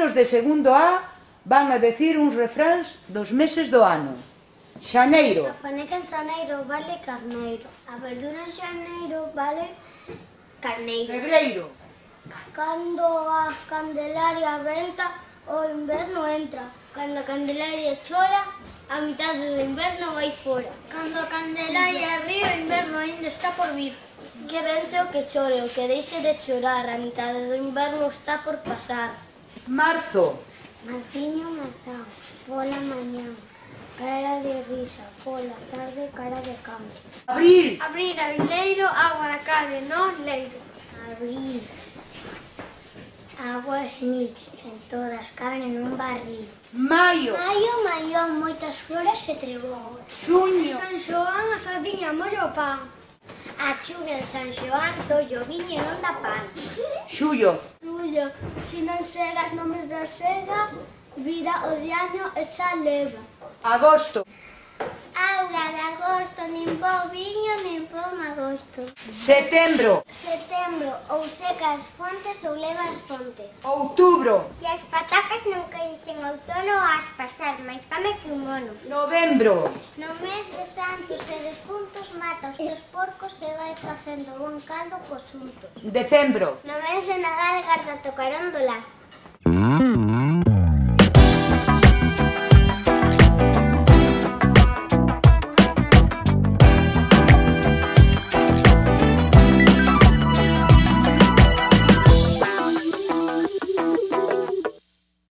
nenos de segundo A van a decir uns refráns dos meses do ano. Xaneiro. A faneca en xaneiro vale carneiro. A verdura en xaneiro vale carneiro. Febreiro. Cando a Candelaria venta, o inverno entra. Cando a Candelaria chora, a mitad do inverno vai fora. Cando a Candelaria ríe, o inverno ainda está por vir. Que vente o que chore, o que deixe de chorar, a mitad do inverno está por pasar. Marzo. Marciño Mazao, pola mañán, cara de risa, pola tarde, cara de campo. Abril. Abril, abrileiro, agua na care, non leiro. Abril, aguas mil, en todas caben en un barril. Maio. Maio, maión, moitas flores e trebón. Xuño. San Xoán, a sardiña, mollo o pan. A chuvia en San Xoán, dollo viño e non dá pan. Xullo. Xullo, se non segas no mes da sega, vira o diaño e xa leva. Agosto. Auga de agosto, nin bo viño, nin bo magosto. Setembro. Setembro, ou seca as fontes ou leva as fontes. Outubro. Se as patacas non caixen outono, as pasar máis fame que un mono. Novembro. No mes de santos e defuntos mata os teus porcos e vai facendo bon caldo cos untos. Decembro. No mes de Nadal garda tocarón do lar.